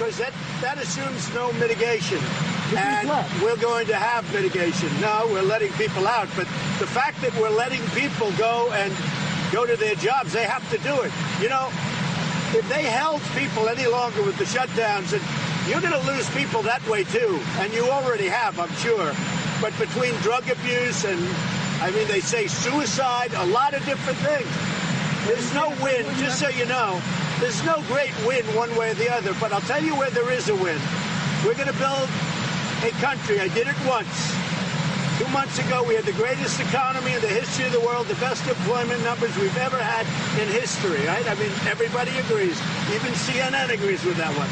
because that assumes no mitigation. And we're going to have mitigation. No, we're letting people out. But the fact that we're letting people go and go to their jobs, they have to do it. You know, if they held people any longer with the shutdowns, and you're going to lose people that way too. And you already have, I'm sure. But between drug abuse and, I mean, they say suicide, a lot of different things. There's no win, just so you know. There's no great win one way or the other. But I'll tell you where there is a win. We're going to build a country. I did it once. 2 months ago, we had the greatest economy in the history of the world, the best employment numbers we've ever had in history, right? I mean, everybody agrees. Even CNN agrees with that one.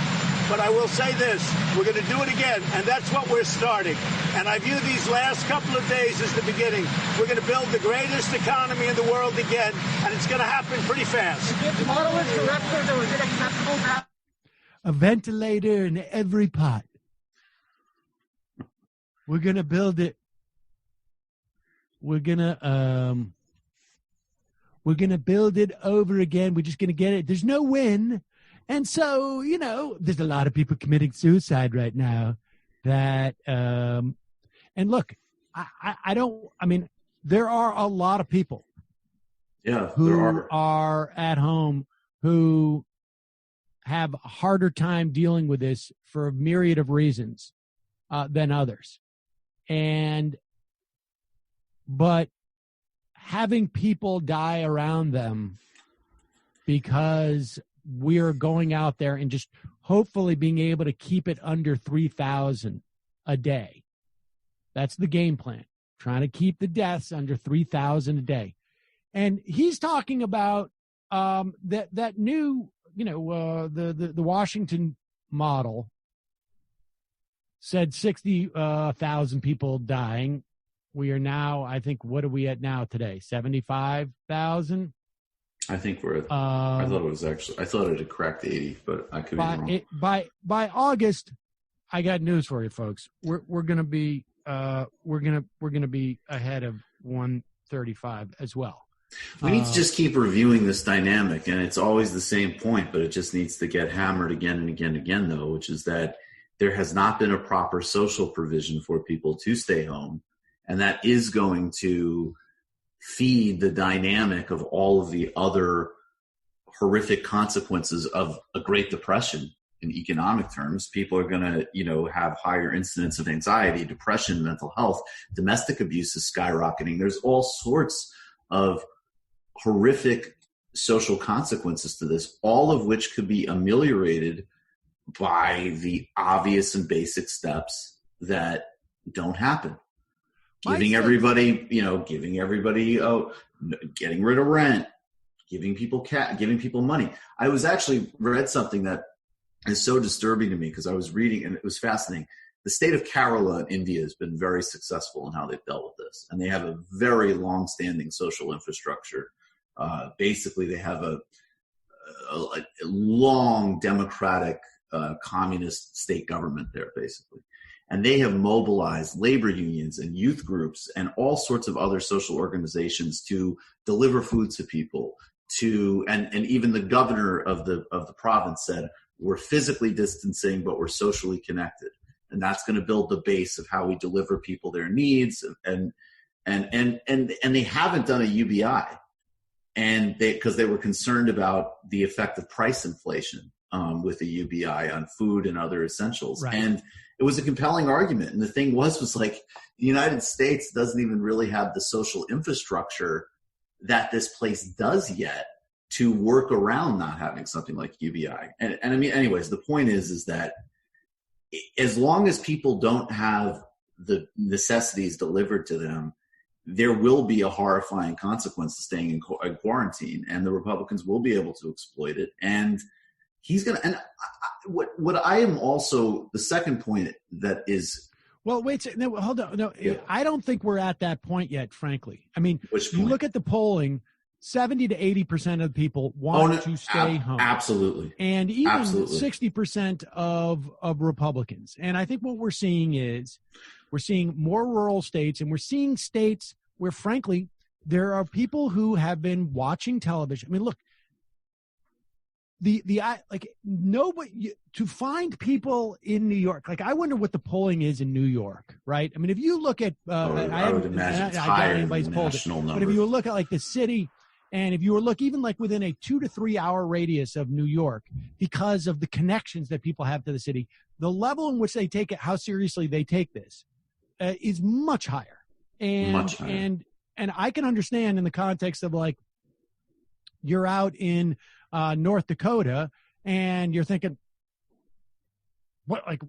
But I will say this, we're going to do it again, and that's what we're starting. And I view these last couple of days as the beginning. We're going to build the greatest economy in the world again, and it's going to happen pretty fast. The model is correct, or is it acceptable now? A ventilator in every pot. We're going to build it. We're going to build it over again. We're just going to get it. There's no win. And so, you know, there's a lot of people committing suicide right now that, and look, I mean, there are a lot of people who are at home who have a harder time dealing with this for a myriad of reasons than others. But having people die around them because we're going out there and just hopefully being able to keep it under 3,000 a day. That's the game plan. Trying to keep the deaths under 3,000 a day. And he's talking about that new, you know, the Washington model said 60,000 people dying. We are now, I think, what are we at now today? 75,000? I think we're at, I thought it had cracked 80, but I could be wrong. By August, I got news for you folks. We're going to be ahead of 135 as well. We need to just keep reviewing this dynamic, and it's always the same point, but it just needs to get hammered again and again and again, though, which is that there has not been a proper social provision for people to stay home, and that is going to feed the dynamic of all of the other horrific consequences of a Great Depression in economic terms. People are going to, you know, have higher incidence of anxiety, depression, mental health, domestic abuse is skyrocketing. There's all sorts of horrific social consequences to this, all of which could be ameliorated by the obvious and basic steps that don't happen. Giving everybody, getting rid of rent, giving people money. I was actually read something that is so disturbing to me because I was reading and it was fascinating. The state of Kerala in India has been very successful in how they've dealt with this, and they have a very long-standing social infrastructure. Basically, they have a long democratic communist state government there, basically. And they have mobilized labor unions and youth groups and all sorts of other social organizations to deliver food to people. And even the governor of the province said, we're physically distancing, but we're socially connected. And that's going to build the base of how we deliver people their needs. And they haven't done a UBI, and because they were concerned about the effect of price inflation with the UBI on food and other essentials. Right. And it was a compelling argument. And the thing was like the United States doesn't even really have the social infrastructure that this place does yet to work around not having something like UBI. And I mean, anyways, the point is that as long as people don't have the necessities delivered to them, there will be a horrifying consequence to staying in quarantine, and the Republicans will be able to exploit it. And he's going to, and what I am also, the second point that is. Well, wait, no, hold on. No, yeah. I don't think we're at that point yet, frankly. I mean, you look at the polling, 70 to 80% of people want to stay home. Absolutely. And even 60% of Republicans. And I think what we're seeing is we're seeing more rural states, and we're seeing states where, frankly, there are people who have been watching television. I mean, look, nobody to find people in New York. Like, I wonder what the polling is in New York, right? I mean, if you look at, I would imagine it's higher than the national number. But if you look at like the city, and if you were look even like within a 2 to 3 hour radius of New York, because of the connections that people have to the city, the level in which they take it, how seriously they take this, is much higher. And I can understand in the context of like, you're out in North Dakota and you're thinking, what, like,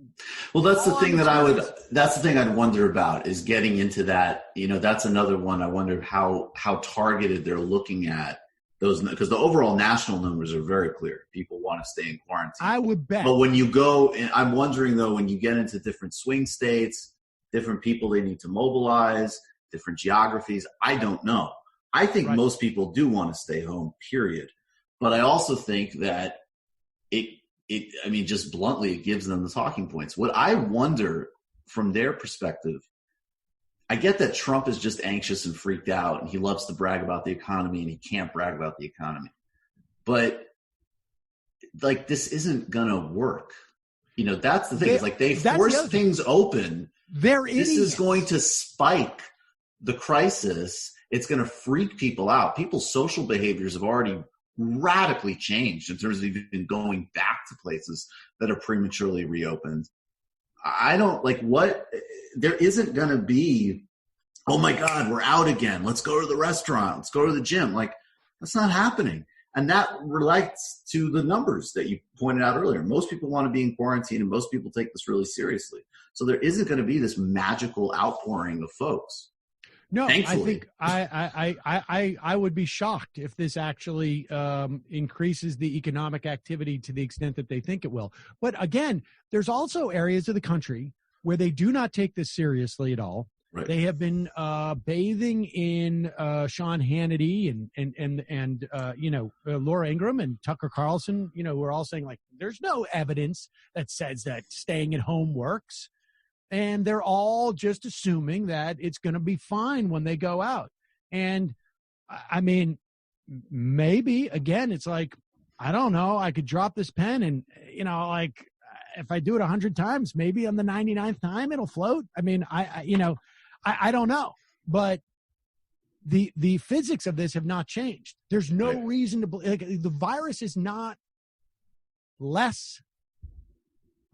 well, that's the thing I'd wonder about, is getting into that. That's another one. I wonder how targeted they're looking at those, because the overall national numbers are very clear. People want to stay in quarantine. I would bet. But when you go, and I'm wondering though, when you get into different swing states, different people they need to mobilize, different geographies, I don't know. I think most people do want to stay home, period. But I also think that just bluntly, it gives them the talking points. What I wonder from their perspective, I get that Trump is just anxious and freaked out, and he loves to brag about the economy, and he can't brag about the economy. But like, this isn't going to work. That's the thing. It's like, they force things open. This is going to spike the crisis. It's going to freak people out. People's social behaviors have already radically changed in terms of even going back to places that are prematurely reopened. I don't like there isn't going to be, oh my God, we're out again. Let's go to the restaurant. Let's go to the gym. Like, that's not happening. And that relates to the numbers that you pointed out earlier. Most people want to be in quarantine, and most people take this really seriously. So there isn't going to be this magical outpouring of folks. No, thankfully. I think I would be shocked if this actually increases the economic activity to the extent that they think it will. But again, there's also areas of the country where they do not take this seriously at all. Right. They have been bathing in Sean Hannity and Laura Ingraham and Tucker Carlson. We're all saying, like, there's no evidence that says that staying at home works. And they're all just assuming that it's going to be fine when they go out. And I mean, maybe, again, it's like, I don't know, I could drop this pen and, if I do it 100 times, maybe on the 99th time it'll float. I mean, I don't know. But the physics of this have not changed. There's no reason to believe, like, the virus is not less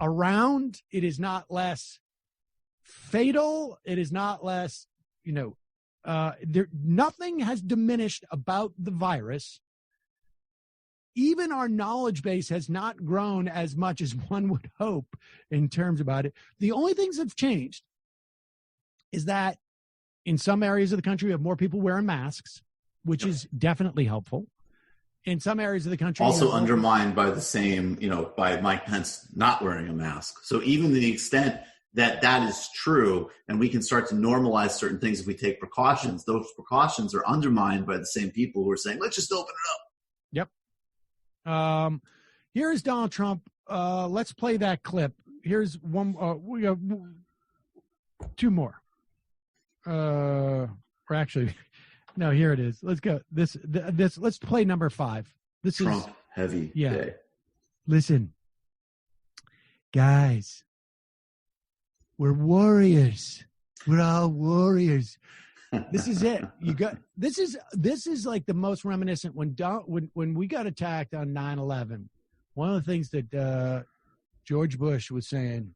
around. It is not less fatal. It is not less, nothing has diminished about the virus. Even our knowledge base has not grown as much as one would hope in terms about it. The only things that have changed is that in some areas of the country, we have more people wearing masks, which is definitely helpful. In some areas of the country, also undermined by the same, by Mike Pence not wearing a mask. So even to the extent that is true, and we can start to normalize certain things if we take precautions, those precautions are undermined by the same people who are saying, let's just open it up. Yep. Here is Donald Trump. Let's play that clip. Here's one. We have two more. Or actually, no, here it is. Let's go. This. Let's play number 5. This Trump is heavy day. Listen, guys. We're warriors. We're all warriors. This is it. This is like the most reminiscent when we got attacked on 9/11. One of the things that George Bush was saying,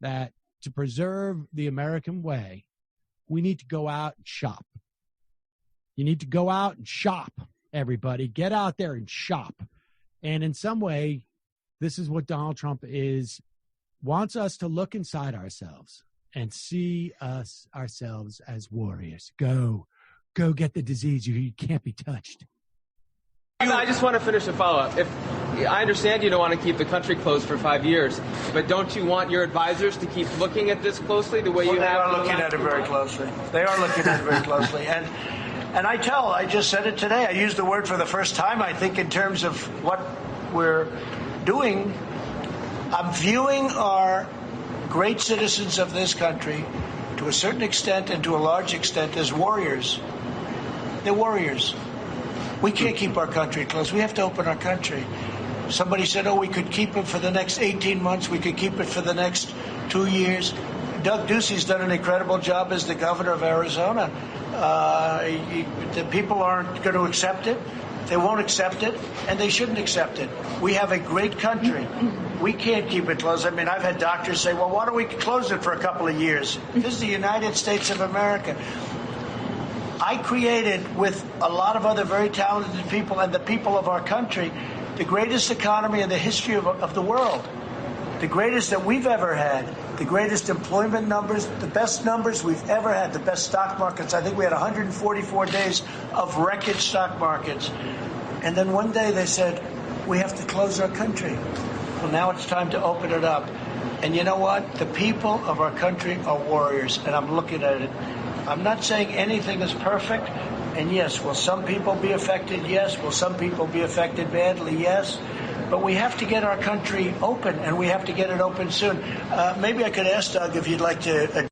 that to preserve the American way, we need to go out and shop. You need to go out and shop, everybody. Get out there and shop. And in some way, this is what Donald Trump wants us to look inside ourselves and see ourselves as warriors. Go get the disease. You can't be touched. I just want to finish a follow-up. I understand you don't want to keep the country closed for 5 years, but don't you want your advisors to keep looking at this closely the way you have? They are looking at it very closely. And I just said it today. I used the word for the first time, I think, in terms of what we're doing. I'm viewing our great citizens of this country, to a certain extent and to a large extent, as warriors. They're warriors. We can't keep our country closed. We have to open our country. Somebody said, we could keep it for the next 18 months. We could keep it for the next 2 years. Doug Ducey's done an incredible job as the governor of Arizona. The people aren't going to accept it. They won't accept it, and they shouldn't accept it. We have a great country. We can't keep it closed. I mean, I've had doctors say, well, why don't we close it for a couple of years? This is the United States of America. I created, with a lot of other very talented people and the people of our country, the greatest economy in the history of the world. The greatest that we've ever had, the greatest employment numbers, the best numbers we've ever had, the best stock markets. I think we had 144 days of record stock markets. And then one day they said, we have to close our country. Well, now it's time to open it up. And you know what? The people of our country are warriors, and I'm looking at it. I'm not saying anything is perfect. And yes, will some people be affected? Yes. Will some people be affected badly? Yes. But we have to get our country open, and we have to get it open soon. Maybe I could ask Doug if you'd like to.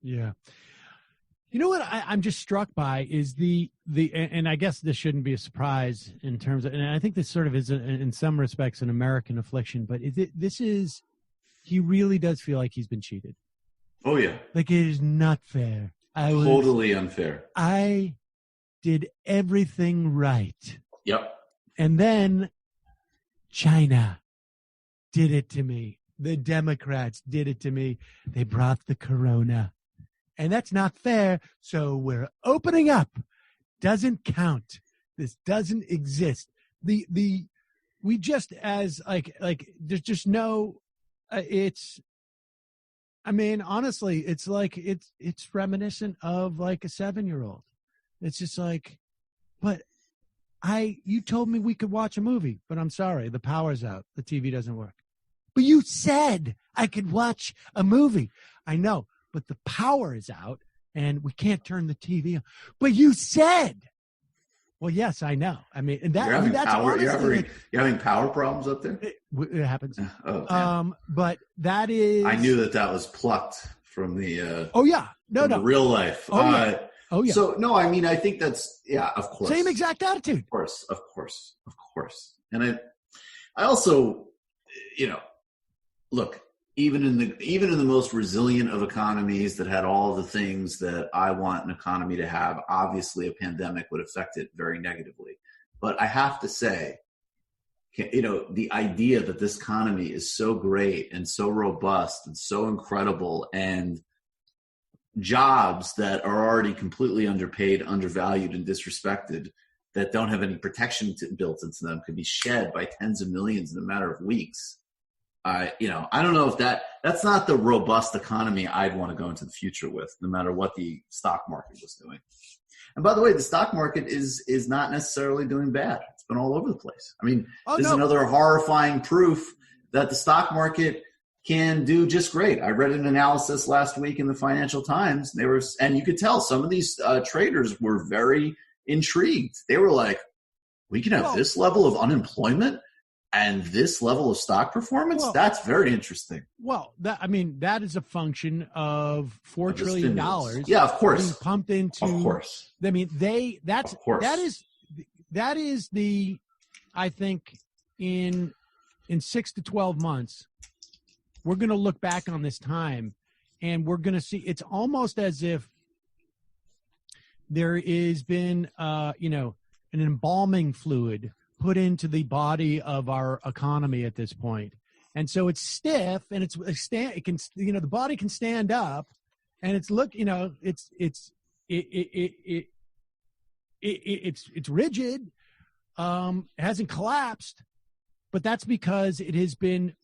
Yeah. You know what I'm just struck by is and I guess this shouldn't be a surprise in terms of, and I think this sort of is in some respects an American affliction, but he really does feel like he's been cheated. Oh yeah. Like it is not fair. Totally unfair. I did everything right. Yep. And then China did it to me. The Democrats did it to me. They brought the corona. And that's not fair. So we're opening up. Doesn't count. This doesn't exist. We just as like there's just no I mean, honestly, it's like it's reminiscent of like a 7-year-old. It's just like, but you told me we could watch a movie, but I'm sorry, the power's out. The TV doesn't work. But you said I could watch a movie. I know, but the power is out and we can't turn the TV on. But you said. Well, yes, I know. I mean, and that's power. You're having power problems up there? It happens. Oh, yeah. But that is. I knew that was plucked from the. Oh yeah, no. Real life. Oh yeah. Oh yeah. So no, I mean, I think that's of course. Same exact attitude. Of course. And I also, look, even in the most resilient of economies that had all the things that I want an economy to have, obviously a pandemic would affect it very negatively. But I have to say, the idea that this economy is so great and so robust and so incredible, and jobs that are already completely underpaid, undervalued, and disrespected, that don't have any protection built into them, could be shed by tens of millions in a matter of weeks. I don't know if that's not the robust economy I'd want to go into the future with, no matter what the stock market was doing. And by the way, the stock market is not necessarily doing bad. It's been all over the place. I mean, this is another horrifying proof that the stock market can do just great. I read an analysis last week in the Financial Times. And you could tell some of these traders were very intrigued. They were like, we can have this level of unemployment and this level of stock performance? That's very interesting. Well, that is a function of $4 trillion. Yeah, of course. Being pumped into. Of course. I mean, that is the, I think in 6 to 12 months, we're going to look back on this time and we're going to see, it's almost as if there has been, an embalming fluid put into the body of our economy at this point. And so it's stiff and the body can stand up and it's rigid. It hasn't collapsed, but that's because it has been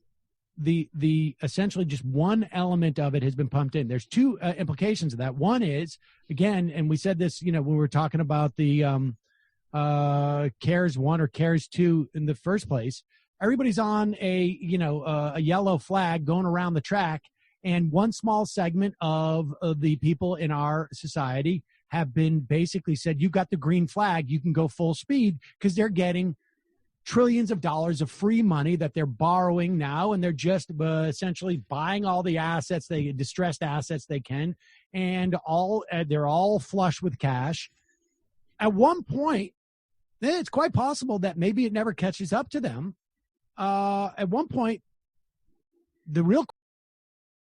the essentially just one element of it has been pumped in. There's two implications of that. One is, again, and we said this, when we were talking about the CARES 1 or CARES 2 in the first place, everybody's on a yellow flag going around the track, and one small segment of the people in our society have been basically said, you've got the green flag, you can go full speed, because they're getting trillions of dollars of free money that they're borrowing now, and they're just essentially buying all the distressed assets they can, and they're all flush with cash. At one point, it's quite possible that maybe it never catches up to them, at one point, the real